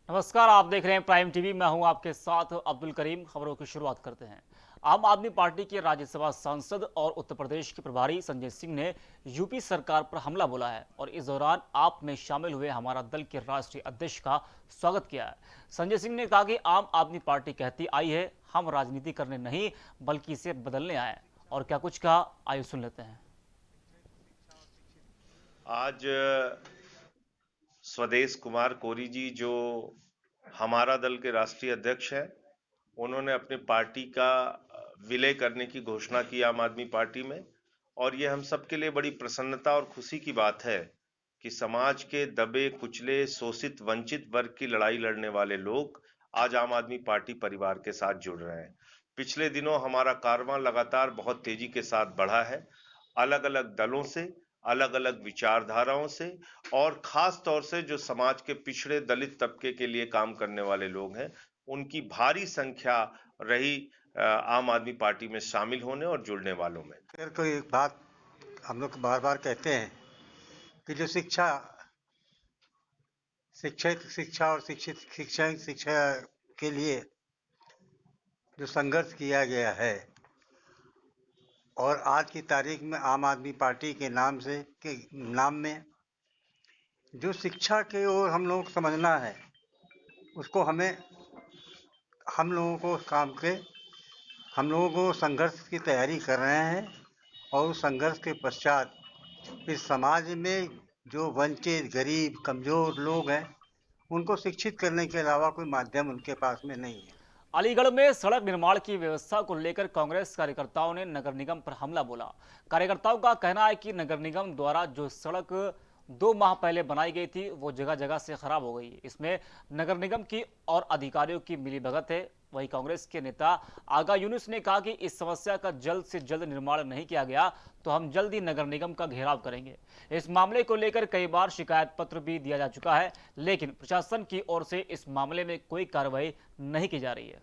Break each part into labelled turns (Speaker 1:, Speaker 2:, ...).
Speaker 1: नमस्कार, आप देख रहे हैं प्राइम टीवी। मैं हूं आपके साथ अब्दुल करीम। खबरों की शुरुआत करते हैं। आम आदमी पार्टी के राज्यसभा सांसद और उत्तर प्रदेश के प्रभारी संजय सिंह ने यूपी सरकार पर हमला बोला है और इस दौरान आप में शामिल हुए हमारा दल के राष्ट्रीय अध्यक्ष का स्वागत किया है। संजय सिंह ने कहा कि आम आदमी पार्टी कहती आई है हम राजनीति करने नहीं बल्कि इसे बदलने आए। और क्या कुछ कहा, आइए सुन लेते हैं।
Speaker 2: आज स्वदेश कुमार कोरी जी जो हमारा दल के राष्ट्रीय अध्यक्ष हैं, उन्होंने अपनी पार्टी का विलय करने की घोषणा की आम आदमी पार्टी में। और ये हम सबके लिए बड़ी प्रसन्नता और खुशी की बात है कि समाज के दबे कुचले शोषित वंचित वर्ग की लड़ाई लड़ने वाले लोग आज आम आदमी पार्टी परिवार के साथ जुड़ रहे हैं। पिछले दिनों हमारा कारवां लगातार बहुत तेजी के साथ बढ़ा है। अलग अलग दलों से, अलग अलग विचारधाराओं से और खास तौर से जो समाज के पिछड़े दलित तबके के लिए काम करने वाले लोग हैं, उनकी भारी संख्या रही आम आदमी पार्टी में शामिल होने और जुड़ने वालों में।
Speaker 3: फिर कोई बात हम लोग बार बार कहते हैं कि जो शिक्षा शिक्षा और शिक्षा के लिए जो संघर्ष किया गया है और आज की तारीख में आम आदमी पार्टी के नाम में जो शिक्षा की ओर हम लोग समझना है, उसको हम लोगों को हम लोगों को संघर्ष की तैयारी कर रहे हैं। और उस संघर्ष के पश्चात इस समाज में जो वंचित, गरीब, कमजोर लोग हैं, उनको शिक्षित करने के अलावा कोई माध्यम उनके पास में नहीं है।
Speaker 1: अलीगढ़ में सड़क निर्माण की व्यवस्था को लेकर कांग्रेस कार्यकर्ताओं ने नगर निगम पर हमला बोला। कार्यकर्ताओं का कहना है कि नगर निगम द्वारा जो सड़क 2 माह पहले बनाई गई थी वो जगह जगह से खराब हो गई। इसमें नगर निगम की और अधिकारियों की मिलीभगत है। वहीं कांग्रेस के नेता आगा यूनुस ने कहा कि इस समस्या का जल्द से जल्द निर्माण नहीं किया गया तो हम जल्द ही नगर निगम का घेराव करेंगे। इस मामले को लेकर कई बार शिकायत पत्र भी दिया जा चुका है, लेकिन प्रशासन की ओर से इस मामले में कोई कार्रवाई नहीं की जा रही है।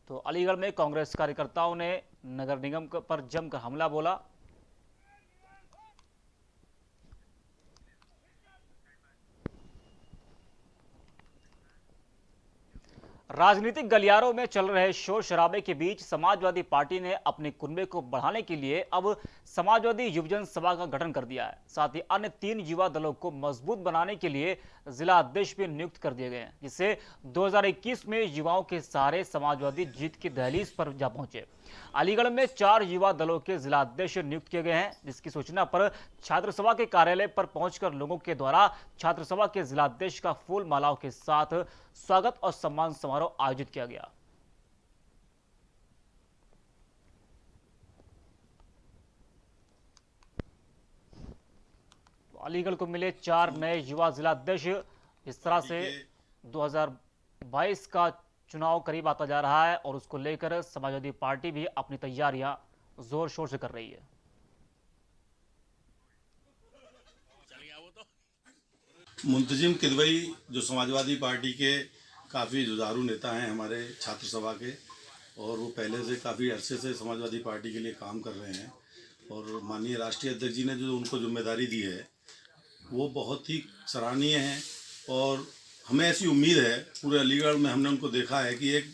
Speaker 1: तो अलीगढ़ में कांग्रेस कार्यकर्ताओं ने नगर निगम पर जमकर हमला बोला। राजनीतिक गलियारों में चल रहे शोर शराबे के बीच समाजवादी पार्टी ने अपने कुनबे को बढ़ाने के लिए अब समाजवादी युवजन सभा का गठन कर दिया है। साथ ही अन्य 3 युवा दलों को मजबूत बनाने के लिए जिला अध्यक्ष भी नियुक्त कर दिए गए हैं, जिससे 2021 में युवाओं के सहारे समाजवादी जीत की दहलीज पर जा पहुंचे। अलीगढ़ में 4 युवा दलों के जिला अध्यक्ष नियुक्त किए गए हैं, जिसकी सूचना पर छात्र सभा के कार्यालय पर पहुंचकर लोगों के द्वारा छात्र सभा के जिला अध्यक्ष का फूल मालाओं के साथ स्वागत और सम्मान समारोह आयोजित किया गया। अलीगढ़ को मिले 4 नए युवा जिला अध्यक्ष। इस तरह से 2022 का चुनाव करीब आता जा रहा है और उसको लेकर समाजवादी पार्टी भी अपनी तैयारियां जोर शोर से कर रही है।
Speaker 4: मुंतजिम किदवई जो समाजवादी पार्टी के काफ़ी जुझारू नेता हैं हमारे छात्र सभा के, और वो पहले से काफ़ी अरसे से समाजवादी पार्टी के लिए काम कर रहे हैं। और माननीय राष्ट्रीय अध्यक्ष जी ने जो उनको जिम्मेदारी दी है वो बहुत ही सराहनीय है। और हमें ऐसी उम्मीद है, पूरे अलीगढ़ में हमने उनको देखा है कि एक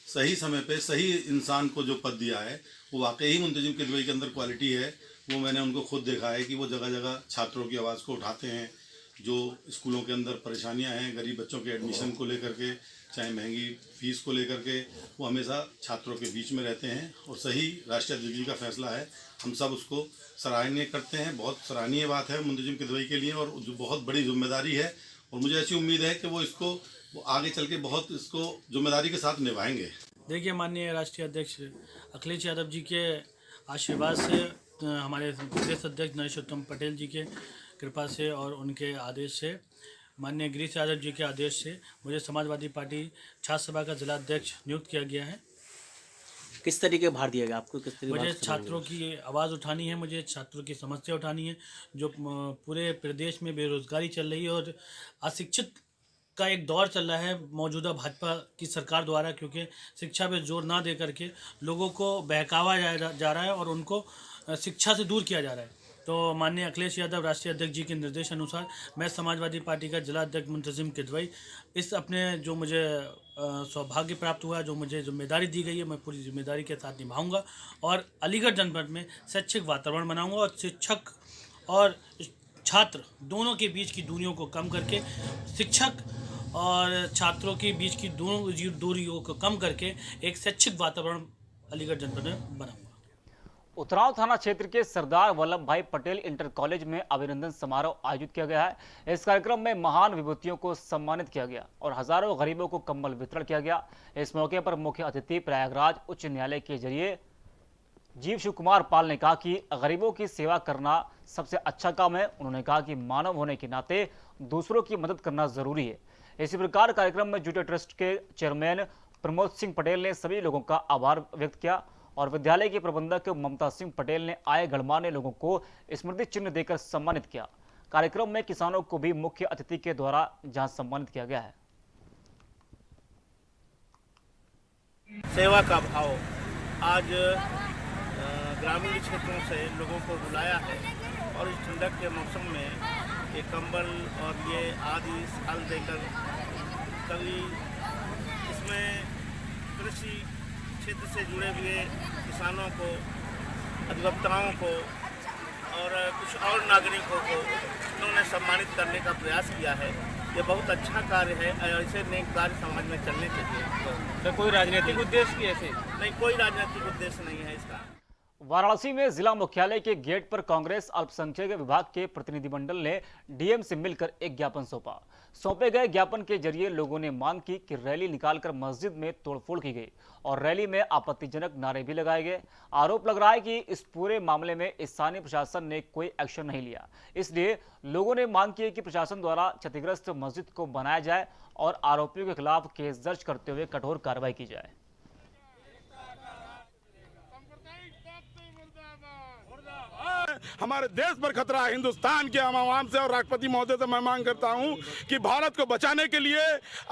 Speaker 4: सही समय पे सही इंसान को जो पद दिया है वो वाकई ही मुंतजिम किदवई के अंदर क्वालिटी है। वो मैंने उनको खुद देखा है कि वो जगह जगह छात्रों की आवाज़ को उठाते हैं। जो स्कूलों के अंदर परेशानियां हैं गरीब बच्चों के एडमिशन को लेकर के, चाहे महंगी फीस को लेकर के, वो हमेशा छात्रों के बीच में रहते हैं। और सही राष्ट्रीय अध्यक्ष जी का फैसला है, हम सब उसको सराहनीय करते हैं। बहुत सराहनीय बात है मुंतजिम किदवई के लिए और जो बहुत बड़ी जिम्मेदारी है। और मुझे ऐसी उम्मीद है कि वो आगे चल के बहुत इसको जिम्मेदारी के साथ निभाएंगे।
Speaker 5: देखिए, माननीय राष्ट्रीय अध्यक्ष अखिलेश यादव जी के आशीर्वाद से, हमारे प्रदेश अध्यक्ष नरेशोत्तम पटेल जी के कृपा से और उनके आदेश से, माननीय गिरीश यादव जी के आदेश से मुझे समाजवादी पार्टी छात्र सभा का जिला अध्यक्ष नियुक्त किया गया है।
Speaker 6: किस तरीके भार दिया गया आपको? किस तरीके
Speaker 5: मुझे छात्रों की आवाज़ उठानी है, मुझे छात्रों की समस्या उठानी है। जो पूरे प्रदेश में बेरोजगारी चल रही है और अशिक्षित का एक दौर चल रहा है मौजूदा भाजपा की सरकार द्वारा, क्योंकि शिक्षा पे जोर ना दे करके लोगों को बहकावा जा रहा है और उनको शिक्षा से दूर किया जा रहा है। तो माननीय अखिलेश यादव राष्ट्रीय अध्यक्ष जी के निर्देश अनुसार मैं समाजवादी पार्टी का जिला अध्यक्ष मुंतजिम किदवई इस अपने जो मुझे सौभाग्य प्राप्त हुआ, जो मुझे जिम्मेदारी दी गई है, मैं पूरी जिम्मेदारी के साथ निभाऊंगा और अलीगढ़ जनपद में शैक्षिक वातावरण बनाऊंगा और शिक्षक और छात्र दोनों के बीच की दूरियों को कम करके, शिक्षक और छात्रों के बीच की दोनों दूरियों को कम करके एक शैक्षिक वातावरण अलीगढ़ जनपद में बनाऊंगा।
Speaker 1: उतराव थाना क्षेत्र के सरदार वल्लभ भाई पटेल इंटर कॉलेज में अभिनंदन समारोह आयोजित किया गया है। इस कार्यक्रम में महान विभूतियों को सम्मानित किया गया और हजारों गरीबों को कंबल वितरण किया गया। इस मौके पर मुख्य अतिथि प्रयागराज उच्च न्यायालय के जरिए जीव शिव कुमार पाल ने कहा कि गरीबों की सेवा करना सबसे अच्छा काम है। उन्होंने कहा कि मानव होने के नाते दूसरों की मदद करना जरूरी है। इसी प्रकार कार्यक्रम में जुटे ट्रस्ट के चेयरमैन प्रमोद सिंह पटेल ने सभी लोगों का आभार व्यक्त किया और विद्यालय के प्रबंधक ममता सिंह पटेल ने आए गणमान्य लोगों को स्मृति चिन्ह देकर सम्मानित किया। कार्यक्रम में किसानों को भी मुख्य अतिथि के द्वारा जहां सम्मानित किया गया है।
Speaker 7: सेवा का भाव आज ग्रामीण क्षेत्रों से लोगों को बुलाया है और इस ठंडक के मौसम में ये कंबल और ये आदि साल देकर कभी इसमें कृषि क्षेत्र से जुड़े हुए किसानों को, अधिवक्ताओं को और कुछ और नागरिकों को उन्होंने सम्मानित करने का प्रयास किया है। ये बहुत अच्छा कार्य है। ऐसे नेक कार्य समाज में चलने चाहिए।
Speaker 6: तो कोई राजनीतिक उद्देश्य की ऐसे
Speaker 7: नहीं, कोई राजनीतिक उद्देश्य नहीं है इसका।
Speaker 1: वाराणसी में जिला मुख्यालय के गेट पर कांग्रेस अल्पसंख्यक विभाग के प्रतिनिधिमंडल ने डीएम से मिलकर एक ज्ञापन सौंपा। सौंपे गए ज्ञापन के जरिए लोगों ने मांग की कि रैली निकालकर मस्जिद में तोड़फोड़ की गई और रैली में आपत्तिजनक नारे भी लगाए गए। आरोप लग रहा है कि इस पूरे मामले में स्थानीय प्रशासन ने कोई एक्शन नहीं लिया। इसलिए लोगों ने मांग की है कि प्रशासन द्वारा क्षतिग्रस्त मस्जिद को बनाया जाए और आरोपियों के खिलाफ केस दर्ज करते हुए कठोर कार्रवाई की जाए।
Speaker 8: हमारे देश पर खतरा है। हिंदुस्तान के आवाम से और राष्ट्रपति महोदय से मैं मांग करता हूं कि भारत को बचाने के लिए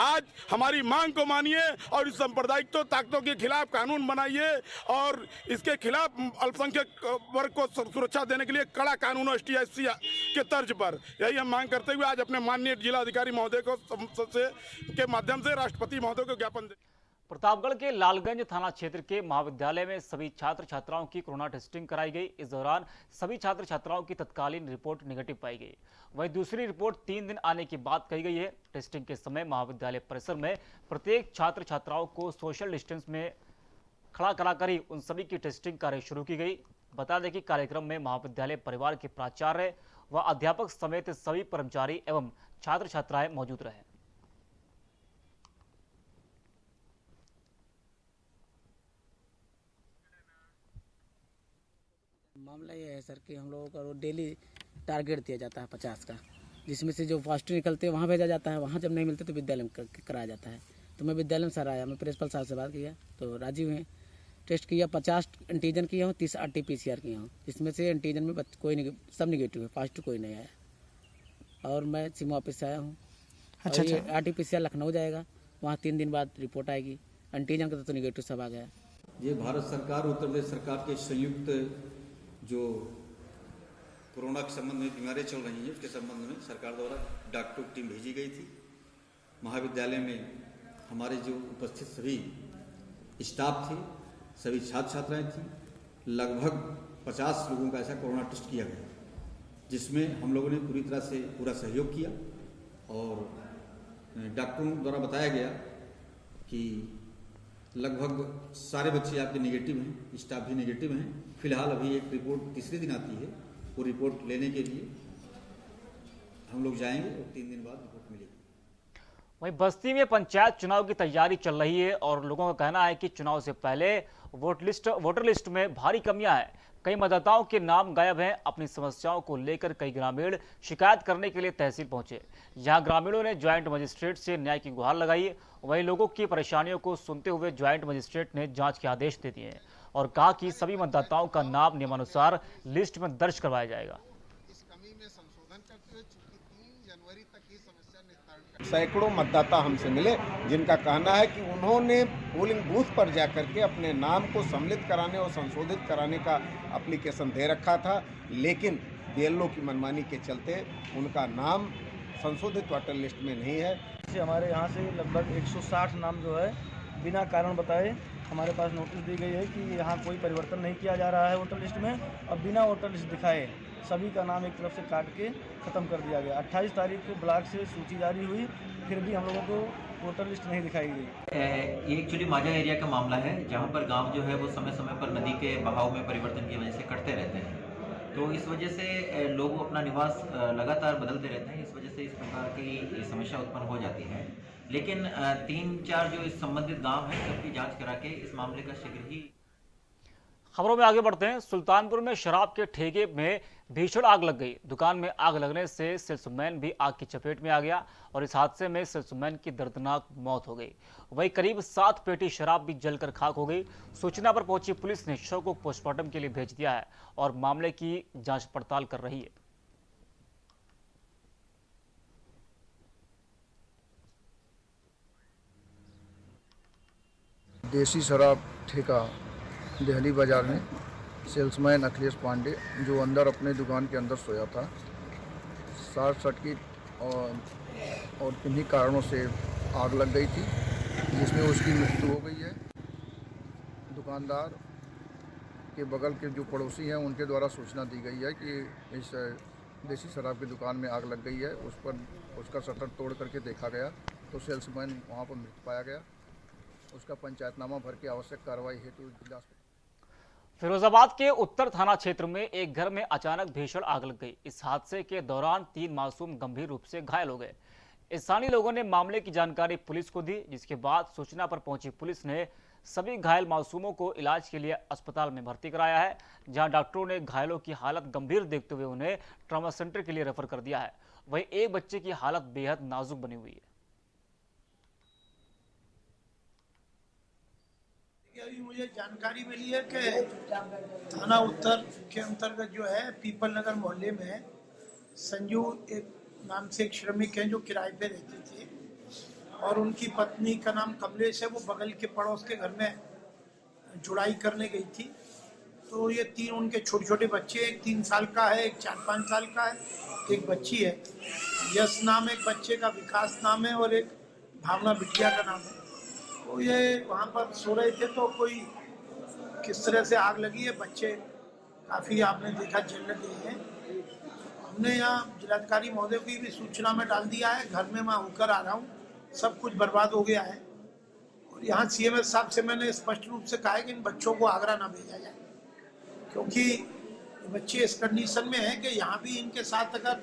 Speaker 8: आज हमारी मांग को मानिए और इस सांप्रदायिक ताकतों के खिलाफ कानून बनाइए और इसके खिलाफ अल्पसंख्यक वर्ग को सुरक्षा देने के लिए कड़ा कानून और ST/SC के तर्ज पर यही हम मांग करते हुए आज अपने माननीय जिलाधिकारी महोदय को के माध्यम से राष्ट्रपति महोदय को ज्ञापन दे।
Speaker 1: प्रतापगढ़ के लालगंज थाना क्षेत्र के महाविद्यालय में सभी छात्र छात्राओं की कोरोना टेस्टिंग कराई गई। इस दौरान सभी छात्र छात्राओं की तत्कालीन रिपोर्ट नेगेटिव पाई गई। वहीं दूसरी रिपोर्ट 3 दिन आने की बात कही गई है। टेस्टिंग के समय महाविद्यालय परिसर में प्रत्येक छात्र छात्राओं को सोशल डिस्टेंस में खड़ा कराकर ही उन सभी की टेस्टिंग कार्य शुरू की गई। बता दें कि कार्यक्रम में महाविद्यालय परिवार के प्राचार्य व अध्यापक समेत सभी कर्मचारी एवं छात्र छात्राएं मौजूद रहे।
Speaker 6: मामला ये है सर कि हम लोगों का डेली टारगेट दिया जाता है 50 का, जिसमें से जो पॉजिटिव निकलते हैं वहाँ भेजा जाता है। वहाँ जब नहीं मिलते तो विद्यालय में कराया जाता है। तो मैं विद्यालय में सर आया, मैं प्रिंसिपल साहब से बात किया तो राजी हुए। टेस्ट किया, 50 एंटीजन किया हूँ, 30 RT-PCR किया हूँ। इसमें से एंटीजन में कोई सब निगेटिव है, पॉजिटिव कोई नहीं आया। और मैं सीमा ऑफिस से आया हूँ। अच्छा, ये RT-PCR लखनऊ जाएगा, वहाँ 3 दिन बाद रिपोर्ट आएगी। एंटीजन का तो निगेटिव सब आ गया।
Speaker 9: ये भारत सरकार उत्तर प्रदेश सरकार के संयुक्त जो कोरोना के संबंध में बीमारियाँ चल रही हैं उसके संबंध में सरकार द्वारा डॉक्टरों की टीम भेजी गई थी। महाविद्यालय में हमारे जो उपस्थित सभी स्टाफ थे, सभी छात्र छात्राएं थीं। लगभग 50 लोगों का ऐसा कोरोना टेस्ट किया गया, जिसमें हम लोगों ने पूरी तरह से पूरा सहयोग किया और डॉक्टरों द्वारा बताया गया कि लगभग सारे बच्चे आपके नेगेटिव हैं, स्टाफ भी नेगेटिव हैं। फिलहाल अभी एक रिपोर्ट तीसरे दिन आती है, वो रिपोर्ट लेने के लिए हम लोग जाएंगे और 3 दिन बाद रिपोर्ट मिलेगी।
Speaker 1: वहीं बस्ती में पंचायत चुनाव की तैयारी चल रही है और लोगों का कहना है कि चुनाव से पहले वोटर लिस्ट में भारी कमियां हैं। कई मतदाताओं के नाम गायब हैं। अपनी समस्याओं को लेकर कई ग्रामीण शिकायत करने के लिए तहसील पहुंचे। यहां ग्रामीणों ने ज्वाइंट मजिस्ट्रेट से न्याय की गुहार लगाई। वहीं लोगों की परेशानियों को सुनते हुए ज्वाइंट मजिस्ट्रेट ने जांच के आदेश दे दिए हैं और कहा कि सभी मतदाताओं का नाम नियमानुसार लिस्ट में दर्ज करवाया जाएगा।
Speaker 10: इस कमी में संशोधन करते हुए चूंकि 3 जनवरी तक की समस्या निस्तारण सैकड़ों मतदाता हमसे मिले, जिनका कहना है कि उन्होंने पोलिंग बूथ पर जाकर के अपने नाम को सम्मिलित कराने और संशोधित कराने का एप्लीकेशन दे रखा था, लेकिन बीएलओ की मनमानी के चलते उनका नाम संशोधित वोटर लिस्ट में नहीं है।
Speaker 5: हमारे यहाँ से लगभग 160 नाम जो है बिना कारण बताए हमारे पास नोटिस दी गई है कि यहाँ कोई परिवर्तन नहीं किया जा रहा है वोटर लिस्ट में, और बिना वोटर लिस्ट दिखाए सभी का नाम एक तरफ से काट के ख़त्म कर दिया गया। 28 तारीख को ब्लॉक से सूची जारी हुई, फिर भी हम लोगों को वोटर लिस्ट नहीं दिखाई गई।
Speaker 11: ये एक्चुअली माझा एरिया का मामला है, जहाँ पर गांव जो है वो समय समय पर नदी के बहाव में परिवर्तन की वजह से कटते रहते हैं। तो इस वजह से लोग अपना निवास लगातार बदलते रहते हैं, इस वजह से इस प्रकार की समस्या उत्पन्न हो जाती है। लेकिन 3-4 जो इस संबंधित गांव हैं सबकी जांच करा के इस मामले का शीघ्र ही।
Speaker 1: खबरों में आगे बढ़ते हैं। सुल्तानपुर में शराब के ठेके में भीषण आग लग गई। दुकान में आग लगने से सेल्समैन भी आग की चपेट में आ गया और इस हादसे में सेल्समैन की दर्दनाक मौत हो गई। वहीं करीब 7 पेटी शराब भी जलकर खाक हो गई। सूचना पर पहुंची पुलिस ने शव को पोस्टमार्टम के लिए भेज दिया है और मामले की जांच पड़ताल कर रही है।
Speaker 12: देसी शराब ठेका दिल्ली बाजार में सेल्समैन अखिलेश पांडे, जो अंदर अपने दुकान के अंदर सोया था, शॉर्ट सर्किट और किन्हीं कारणों से आग लग गई थी, जिसमें उसकी मृत्यु हो गई है। दुकानदार के बगल के जो पड़ोसी हैं उनके द्वारा सूचना दी गई है कि इस देसी शराब की दुकान में आग लग गई है। उस पर उसका शटर तोड़ करके देखा गया तो सेल्समैन वहाँ पर मृत पाया गया। उसका पंचायतनामा भर के आवश्यक कार्रवाई हेतु जिला।
Speaker 1: फिरोजाबाद के उत्तर थाना क्षेत्र में एक घर में अचानक भीषण आग लग गई। इस हादसे के दौरान 3 मासूम गंभीर रूप से घायल हो गए। स्थानीय लोगों ने मामले की जानकारी पुलिस को दी, जिसके बाद सूचना पर पहुंची पुलिस ने सभी घायल मासूमों को इलाज के लिए अस्पताल में भर्ती कराया है, जहां डॉक्टरों ने घायलों की हालत गंभीर देखते हुए उन्हें ट्रॉमा सेंटर के लिए रेफर कर दिया है। वहीं एक बच्चे की हालत बेहद नाजुक बनी हुई है।
Speaker 13: अभी मुझे जानकारी मिली है कि थाना उत्तर के अंतर्गत जो है पीपल नगर मोहल्ले में संजू एक नाम से एक श्रमिक हैं जो किराए पे रहते थे, और उनकी पत्नी का नाम कमलेश है। वो बगल के पड़ोस के घर में जुड़ाई करने गई थी। तो ये 3 उनके छोटे छोटे बच्चे, एक 3 साल का है, एक 4-5 साल का है, एक बच्ची है। यश नाम एक बच्चे का, विकास नाम है, और एक भावना बिटिया का नाम है। तो ये वहाँ पर सो रहे थे तो कोई किस तरह से आग लगी है। बच्चे काफ़ी आपने देखा जल गए हैं। हमने यहाँ जिलाधिकारी महोदय की भी सूचना में डाल दिया है। घर में मैं होकर आ रहा हूँ, सब कुछ बर्बाद हो गया है। और यहाँ CMS साहब से मैंने स्पष्ट रूप से कहा है कि इन बच्चों को आगरा ना भेजा जाए, क्योंकि बच्चे इस कंडीशन में हैं कि यहाँ भी इनके साथ अगर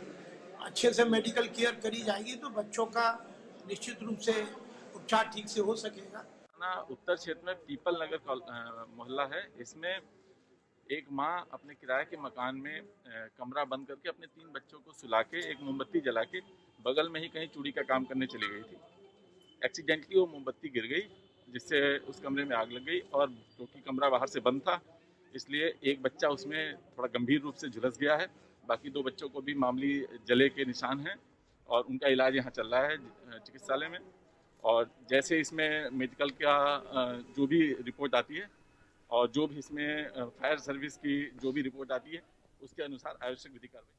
Speaker 13: अच्छे से मेडिकल केयर करी जाएगी तो बच्चों का निश्चित रूप से उपचार ठीक से हो सकेगा।
Speaker 14: उत्तर क्षेत्र में पीपल नगर मोहल्ला है। इसमें एक माँ अपने किराए के मकान में कमरा बंद करके अपने 3 बच्चों को सुला के एक मोमबत्ती जला के बगल में ही कहीं चूड़ी का काम करने चली गई थी। एक्सीडेंटली वो मोमबत्ती गिर गई, जिससे उस कमरे में आग लग गई। और क्योंकि कमरा बाहर से बंद था, इसलिए एक बच्चा उसमें थोड़ा गंभीर रूप से झुलस गया है। बाकी 2 बच्चों को भी मामूली जले के निशान हैं और उनका इलाज यहाँ चल रहा है चिकित्सालय में। और जैसे इसमें मेडिकल का जो भी रिपोर्ट आती है और जो भी इसमें फायर सर्विस की जो भी रिपोर्ट आती है, उसके अनुसार आवश्यक विधि कार्रवाई।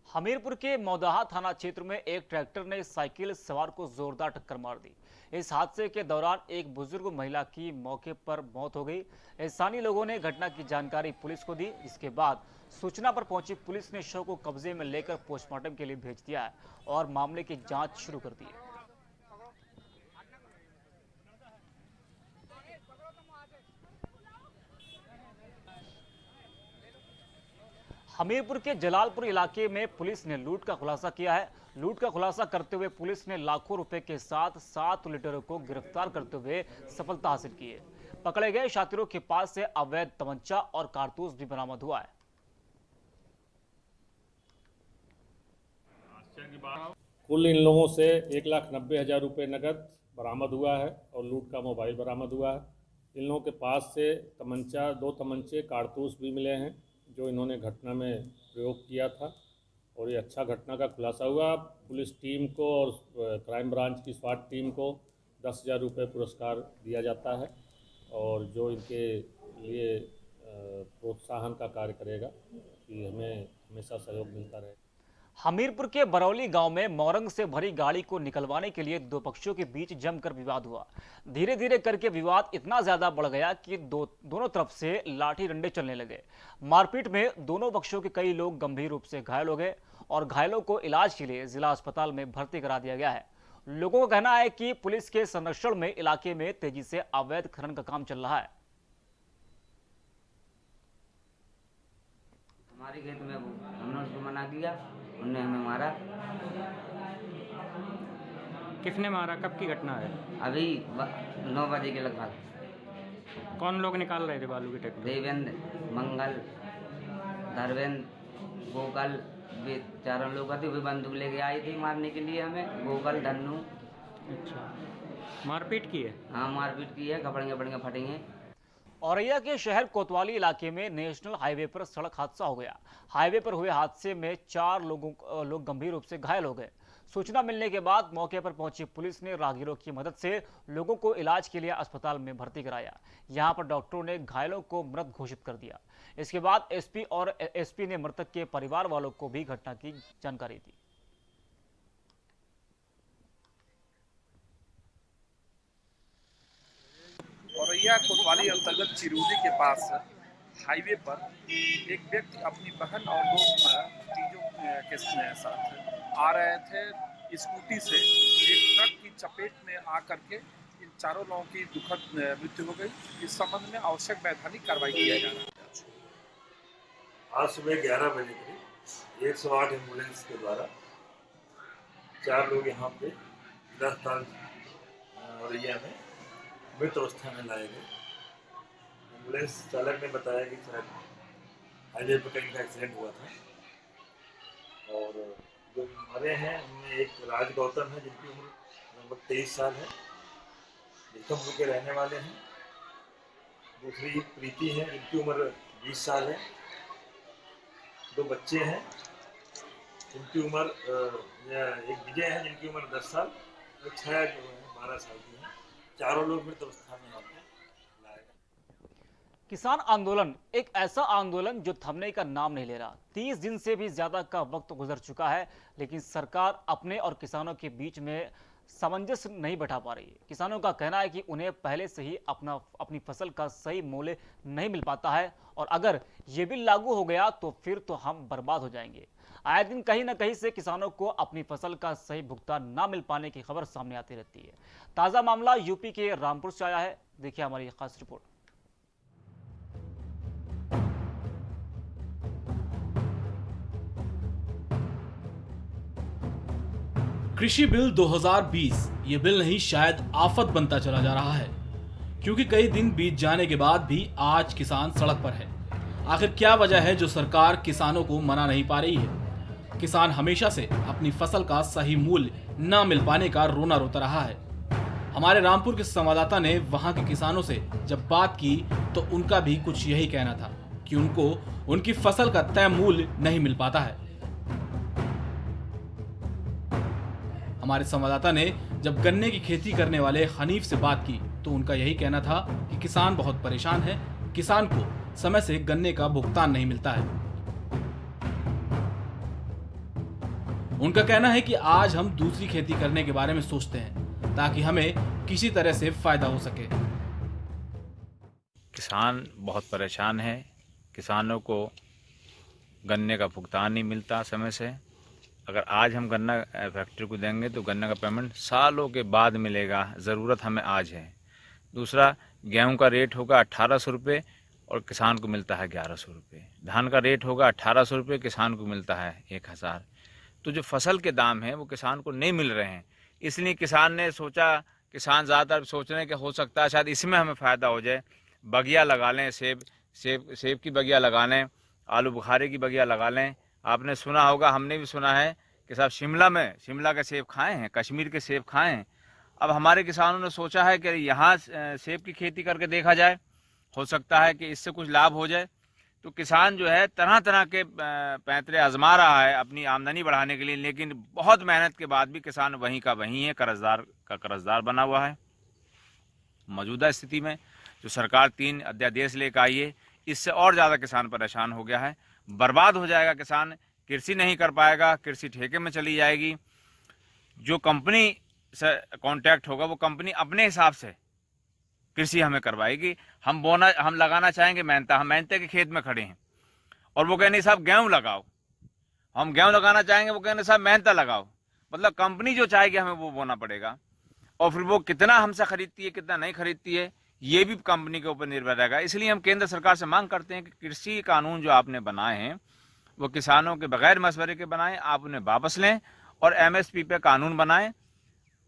Speaker 1: हमीरपुर के मौदाहा थाना क्षेत्र में एक ट्रैक्टर ने साइकिल सवार को जोरदार टक्कर मार दी। इस हादसे के दौरान एक बुजुर्ग महिला की मौके पर मौत हो गई। स्थानीय लोगों ने घटना की जानकारी पुलिस को दी, जिसके बाद सूचना पर पहुंची पुलिस ने शव को कब्जे में लेकर पोस्टमार्टम के लिए भेज दिया है और मामले की जांच शुरू कर दी है। हमीरपुर के जलालपुर इलाके में पुलिस ने लूट का खुलासा किया है। लूट का खुलासा करते हुए पुलिस ने लाखों रुपए के साथ 7 लुटेरों को गिरफ्तार करते हुए सफलता हासिल की है। पकड़े गए शातिरों के पास से अवैध तमंचा और कारतूस भी बरामद हुआ है।
Speaker 15: कुल इन लोगों से 1,90,000 रुपये नकद बरामद हुआ है और लूट का मोबाइल बरामद हुआ है। इन लोगों के पास से तमंचा, 2 तमंचे, कारतूस भी मिले हैं जो इन्होंने घटना में प्रयोग किया था, और ये अच्छा घटना का खुलासा हुआ। पुलिस टीम को और क्राइम ब्रांच की स्वाट टीम को 10,000 रुपये पुरस्कार दिया जाता है, और जो इनके लिए प्रोत्साहन का कार्य करेगा कि हमें हमेशा सहयोग मिलता रहे।
Speaker 1: हमीरपुर के बरौली गांव में मोरंग से भरी गाड़ी को निकलवाने के लिए दो पक्षों के बीच जमकर विवाद हुआ। धीरे धीरे करके विवाद इतना ज्यादा बढ़ गया कि दोनों तरफ से लाठी डंडे चलने लगे। मारपीट में दोनों पक्षों के कई लोग गंभीर रूप से घायल हो गए और घायलों को इलाज के लिए जिला अस्पताल में भर्ती करा दिया गया है। लोगों का कहना है कि पुलिस के संरक्षण में इलाके में तेजी से अवैध खनन का काम चल रहा है।
Speaker 16: हमारे खेत में हमने उसको मना किया, उनने हमें मारा।
Speaker 17: किसने मारा? कब की घटना है?
Speaker 16: अभी 9 बजे के लगभग।
Speaker 17: कौन लोग निकाल रहे थे बालू की ट्रैक्टर?
Speaker 16: देवेंद्र, मंगल, धर्मेंद्र, गोकल, वे चारों लोग थे। वे बंदूक लेके आई थी मारने के लिए हमें। गोकल, धन्नू।
Speaker 17: अच्छा, मारपीट की है?
Speaker 16: हाँ, मारपीट की है, कपड़े फटेंगे।
Speaker 1: औरैया के शहर कोतवाली इलाके में नेशनल हाईवे पर सड़क हादसा हो गया। हाईवे पर हुए हादसे में 4 लोग गंभीर रूप से घायल हो गए। सूचना मिलने के बाद मौके पर पहुंची पुलिस ने राहगीरों की मदद से लोगों को इलाज के लिए अस्पताल में भर्ती कराया। यहां पर डॉक्टरों ने घायलों को मृत घोषित कर दिया। इसके बाद एसपी ने मृतक के परिवार वालों को भी घटना की जानकारी दी।
Speaker 18: औरैया कोतवाली अंतर्गत चिरौली के पास हाईवे पर एक व्यक्ति अपनी बहन और 2 भतीजों के साथ आ रहे थे। स्कूटी से एक ट्रक की चपेट में आकर के इन चारों लोगों की दुखद मृत्यु हो गई। इस संबंध में आवश्यक वैधानिक कार्रवाई किया जा रहा है।
Speaker 19: आज सुबह 11 बजे करीब 108 एम्बुलेंस के द्वारा 4 लोग यहाँ पे अस्पताल औरैया में मृत अवस्था में लाए गए। एम्बुलेंस चालक ने बताया कि शायद हाईवे पर कहीं का एक्सीडेंट हुआ था और जो मरे हैं उनमें एक राज गौतम है जिनकी उम्र लगभग 23 साल है, विक्रमपुर के रहने वाले हैं। दूसरी प्रीति है जिनकी उम्र 20 साल है। 2 बच्चे हैं जिनकी उम्र एक विजय है जिनकी उम्र 10 साल और 6 जो है 12 साल की है। चारों लोग मृत अवस्था में लाए गए।
Speaker 1: किसान आंदोलन एक ऐसा आंदोलन जो थमने का नाम नहीं ले रहा। 30 दिन से भी ज्यादा का वक्त गुजर चुका है, लेकिन सरकार अपने और किसानों के बीच में सामंजस्य नहीं बैठा पा रही है। किसानों का कहना है कि उन्हें पहले से ही अपनी फसल का सही मूल्य नहीं मिल पाता है और अगर ये बिल लागू हो गया तो फिर तो हम बर्बाद हो जाएंगे। आए दिन कहीं न कहीं से किसानों को अपनी फसल का सही भुगतान ना मिल पाने की खबर सामने आती रहती है। ताज़ा मामला यूपी के रामपुर से आया है, देखिए हमारी खास रिपोर्ट।
Speaker 20: कृषि बिल 2020 ये बिल नहीं शायद आफत बनता चला जा रहा है, क्योंकि कई दिन बीत जाने के बाद भी आज किसान सड़क पर है। आखिर क्या वजह है जो सरकार किसानों को मना नहीं पा रही है? किसान हमेशा से अपनी फसल का सही मूल्य न मिल पाने का रोना रोता रहा है। हमारे रामपुर के संवाददाता ने वहां के किसानों से जब बात की तो उनका भी कुछ यही कहना था कि उनको उनकी फसल का तय मूल्य नहीं मिल पाता है। हमारे संवाददाता ने जब गन्ने की खेती करने वाले हनीफ से बात की तो उनका यही कहना था कि किसान बहुत परेशान है, किसान को समय से गन्ने का भुगतान नहीं मिलता है। उनका कहना है कि आज हम दूसरी खेती करने के बारे में सोचते हैं ताकि हमें किसी तरह से फायदा हो सके।
Speaker 21: किसान बहुत परेशान है, किसानों को गन्ने का भुगतान नहीं मिलता समय से। अगर आज हम गन्ना फैक्ट्री को देंगे तो गन्ने का पेमेंट सालों के बाद मिलेगा, ज़रूरत हमें आज है। दूसरा, गेहूं का रेट होगा 1800 रुपये और किसान को मिलता है 1100 रुपये। धान का रेट होगा 1800 रुपये, किसान को मिलता है 1000। तो जो फसल के दाम हैं वो किसान को नहीं मिल रहे हैं, इसलिए किसान ने सोचा, किसान ज़्यादातर सोच रहे हैं कि हो सकता है शायद इसमें हमें फ़ायदा हो जाए, बगिया लगा लें, सेब की बगिया लगा लें, आलू बुखारे की बगिया लगा लें। आपने सुना होगा, हमने भी सुना है कि साहब शिमला के सेब खाए हैं, कश्मीर के सेब खाए हैं। अब हमारे किसानों ने सोचा है कि यहाँ सेब की खेती करके देखा जाए, हो सकता है कि इससे कुछ लाभ हो जाए। तो किसान जो है तरह तरह के पैंतरे आजमा रहा है अपनी आमदनी बढ़ाने के लिए, लेकिन बहुत मेहनत के बाद भी किसान वहीं का वहीं है, कर्जदार बना हुआ है। मौजूदा स्थिति में जो सरकार 3 अध्यादेश लेकर आई है, इससे और ज़्यादा किसान परेशान हो गया है, बर्बाद हो जाएगा किसान, कृषि नहीं कर पाएगा, कृषि ठेके में चली जाएगी। जो कंपनी से कॉन्टैक्ट होगा वो कंपनी अपने हिसाब से कृषि हमें करवाएगी। हम लगाना चाहेंगे मेहनता, हम मेहनते के खेत में खड़े हैं और वो कहने साहब गेहूँ लगाओ, हम गेहूँ लगाना चाहेंगे, वो कहने साहब मेहनता लगाओ। मतलब कंपनी जो चाहेगी हमें वो बोना पड़ेगा, और फिर वो कितना हमसे खरीदती है कितना नहीं खरीदती है ये भी कंपनी के ऊपर निर्भर रहेगा। इसलिए हम केंद्र सरकार से मांग करते हैं कि कृषि कानून जो आपने बनाए हैं वो किसानों के बगैर मशवरे के बनाएं, आप उन्हें वापस लें और MSP पे कानून बनाएं।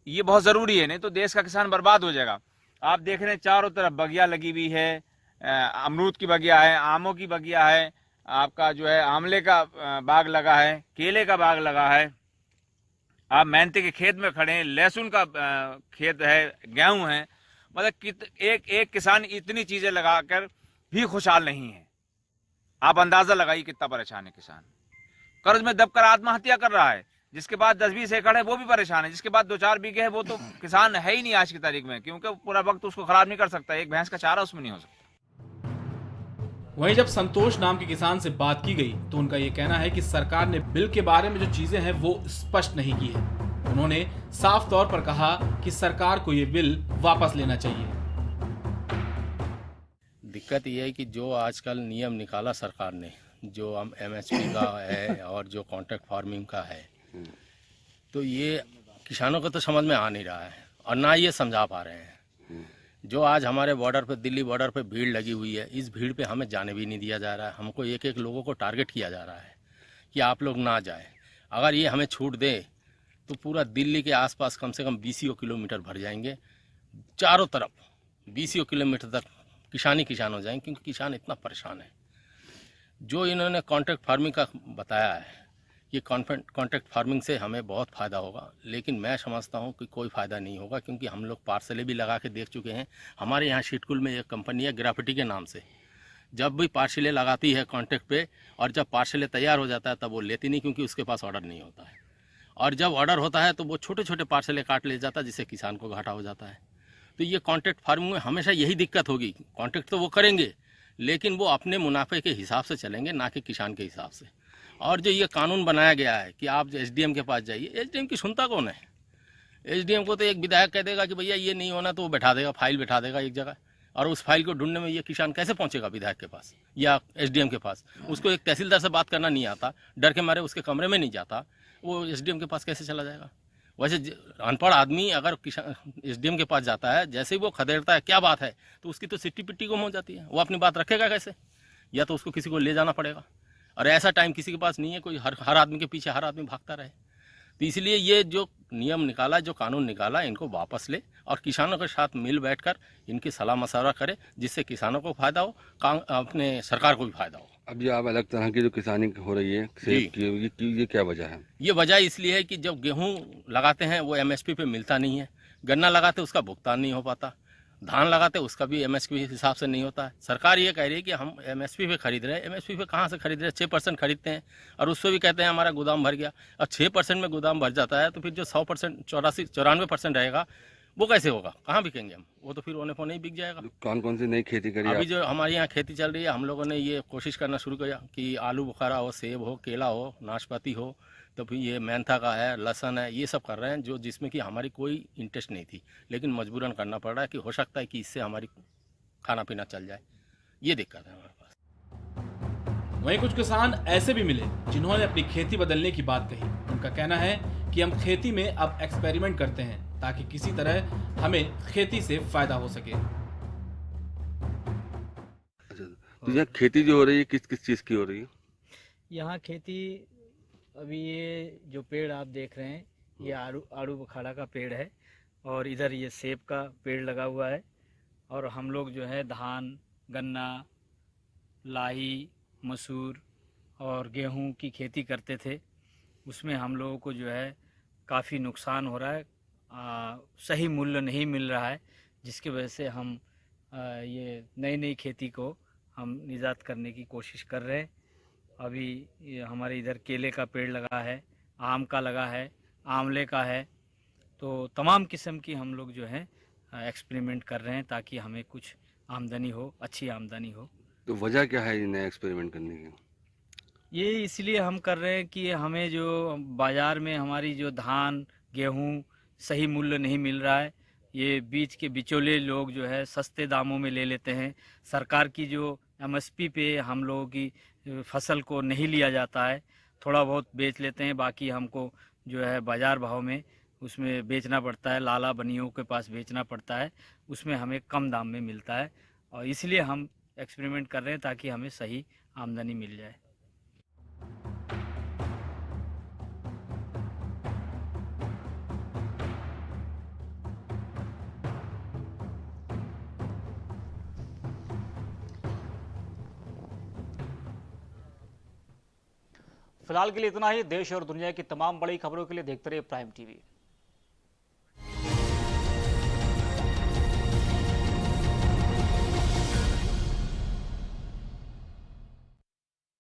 Speaker 21: ये बहुत ज़रूरी है, नहीं तो देश का किसान बर्बाद हो जाएगा। आप देख रहे हैं चारों तरफ बगिया लगी हुई है, अमरूद की बगिया है, आमों की बगिया है, आपका जो है आंवले का बाग लगा है, केले का बाग लगा है, आप मेहनती के खेत में खड़े हैं, लहसुन का खेत है, गेहूं है। मतलब एक किसान इतनी चीजें लगाकर भी खुशहाल नहीं है। आप अंदाजा लगाइए कितना परेशान है किसान। कर्ज में दबकर आत्महत्या कर रहा है, जिसके बाद 10-20 एकड़ है वो भी परेशान है, जिसके बाद 2-4 बीघे है वो तो किसान है ही नहीं आज की तारीख में, क्योंकि पूरा वक्त उसको खराब नहीं कर सकता, एक भैंस का चारा उसमें नहीं हो सकता।
Speaker 20: वहीं जब संतोष नाम के किसान से बात की गई तो उनका ये कहना है कि सरकार ने बिल के बारे में जो चीजें हैं वो स्पष्ट नहीं की है। उन्होंने साफ तौर पर कहा कि सरकार को ये बिल वापस लेना चाहिए।
Speaker 2: दिक्कत ये है कि जो आजकल नियम निकाला सरकार ने, जो हम MSP का है और जो कॉन्ट्रैक्ट फार्मिंग का है, तो ये किसानों को तो समझ में आ नहीं रहा है और ना ये समझा पा रहे हैं। जो आज हमारे बॉर्डर पे, दिल्ली बॉर्डर पे भीड़ लगी हुई है, इस भीड़ पे हमें जाने भी नहीं दिया जा रहा है। हमको एक एक लोगों को टारगेट किया जा रहा है कि आप लोग ना जाएं। अगर ये हमें छूट दे तो पूरा दिल्ली के आसपास कम से कम 20 किलोमीटर भर जाएंगे, चारों तरफ 20 किलोमीटर तक किसान हो जाएंगे, क्योंकि किसान इतना परेशान है। जो इन्होंने कॉन्ट्रैक्ट फार्मिंग का बताया है, ये कॉन्ट्रैक्ट फार्मिंग से हमें बहुत फ़ायदा होगा, लेकिन मैं समझता हूँ कि कोई फ़ायदा नहीं होगा, क्योंकि हम लोग पार्सलें भी लगा के देख चुके हैं। हमारे यहाँ शिटकुल में एक कंपनी है ग्राफिटी के नाम से, जब भी पार्सलें लगाती है कॉन्ट्रैक्ट पे और जब पार्सलें तैयार हो जाता है तब वो लेती नहीं, क्योंकि उसके पास ऑर्डर नहीं होता है, और जब ऑर्डर होता है तो वो छोटे छोटे पार्सलें काट ले जाता है, जिससे किसान को घाटा हो जाता है। तो ये कॉन्ट्रैक्ट फार्मिंग में हमेशा यही दिक्कत होगी। कॉन्ट्रैक्ट तो वो करेंगे, लेकिन वो अपने मुनाफे के हिसाब से चलेंगे, ना कि किसान के हिसाब से। और जो ये कानून बनाया गया है कि आप SDM के पास जाइए, SDM की सुनता कौन है? SDM को तो एक विधायक कह देगा कि भैया ये नहीं होना, तो वो बैठा देगा, फाइल बैठा देगा एक जगह, और उस फाइल को ढूंढने में ये किसान कैसे पहुंचेगा विधायक के पास या SDM के पास? उसको एक तहसीलदार से बात करना नहीं आता, डर के मारे उसके कमरे में नहीं जाता, वो SDM के पास कैसे चला जाएगा? वैसे अनपढ़ आदमी अगर किसान SDM के पास जाता है, जैसे ही वो खदेड़ता है क्या बात है, तो उसकी तो सिट्टी पिट्टी गुम हो जाती है। वो अपनी बात रखेगा कैसे? या तो उसको किसी को ले जाना पड़ेगा, और ऐसा टाइम किसी के पास नहीं है, कोई हर आदमी के पीछे हर आदमी भागता रहे। तो इसलिए ये जो नियम निकाला, जो कानून निकाला, इनको वापस ले और किसानों के साथ मिल बैठकर इनकी सलाह मशवरा करे, जिससे किसानों को फायदा हो, अपने सरकार को भी फायदा हो।
Speaker 22: अब ये आप अलग तरह की जो किसानी हो रही है सेब की, ये क्या वजह है?
Speaker 2: ये वजह इसलिए है कि जब गेहूँ लगाते हैं वो MSP पे मिलता नहीं है, गन्ना लगाते उसका भुगतान नहीं हो पाता, धान लगाते उसका भी MSP हिसाब से नहीं होता है। सरकार ये कह रही है कि हम MSP पे खरीद रहे हैं। MSP पे कहाँ से खरीद रहे हैं? 6% खरीदते हैं और उससे भी कहते हैं हमारा गोदाम भर गया। और 6% में गोदाम भर जाता है तो फिर जो 100% 94% रहेगा वो कैसे होगा? कहाँ बिकेंगे हम? वो तो फिर होने पर नहीं बिक जाएगा।
Speaker 22: कौन कौन सी नई खेती करी?
Speaker 2: अभी जो हमारे यहाँ खेती चल रही है, हम लोगों ने ये कोशिश करना शुरू किया कि आलू बुखारा हो, सेब हो, केला हो, नाशपाती हो, तो फिर ये मेंथा का है, लहसुन है, ये सब कर रहे हैं, जो जिसमें कि हमारी कोई इंटरेस्ट नहीं थी, लेकिन मजबूरन करना पड़ रहा है कि हो सकता है कि इससे हमारी खाना पीना चल जाए। ये दिक्कत है हमारे पास।
Speaker 20: वहीं कुछ किसान ऐसे भी मिले जिन्होंने अपनी खेती बदलने की बात कही। उनका कहना है कि हम खेती में अब एक्सपेरिमेंट करते हैं ताकि किसी तरह हमें खेती से फायदा हो सके।
Speaker 22: तो यहाँ खेती जो हो रही है किस किस चीज़ की हो रही है?
Speaker 5: यहाँ खेती अभी ये जो पेड़ आप देख रहे हैं ये आड़ू बुखारा का पेड़ है, और इधर ये सेब का पेड़ लगा हुआ है, और हम लोग जो है धान, गन्ना, लाही, मसूर और गेहूं की खेती करते थे। उसमें हम लोगों को जो है काफ़ी नुकसान हो रहा है, सही मूल्य नहीं मिल रहा है, जिसकी वजह से हम ये नई खेती को हम निजात करने की कोशिश कर रहे हैं। अभी ये हमारे इधर केले का पेड़ लगा है, आम का लगा है, आंवले का है, तो तमाम किस्म की हम लोग जो है एक्सपेरिमेंट कर रहे हैं ताकि हमें कुछ आमदनी हो, अच्छी आमदनी हो।
Speaker 22: तो वजह क्या है ये नया एक्सपेरिमेंट करने की?
Speaker 3: ये इसलिए हम कर रहे हैं कि हमें जो बाज़ार में हमारी जो धान गेहूँ सही मूल्य नहीं मिल रहा है। ये बीच के बिचौले लोग जो है सस्ते दामों में ले लेते हैं। सरकार की जो MSP पे हम लोगों की फसल को नहीं लिया जाता है, थोड़ा बहुत बेच लेते हैं, बाकी हमको जो है बाज़ार भाव में उसमें बेचना पड़ता है, लाला बनियों के पास बेचना पड़ता है, उसमें हमें कम दाम में मिलता है। और इसलिए हम एक्सपेरिमेंट कर रहे हैं ताकि हमें सही आमदनी मिल जाए।
Speaker 1: फिलहाल के लिए इतना ही। देश और दुनिया की तमाम बड़ी खबरों के लिए देखते रहिए प्राइम टीवी।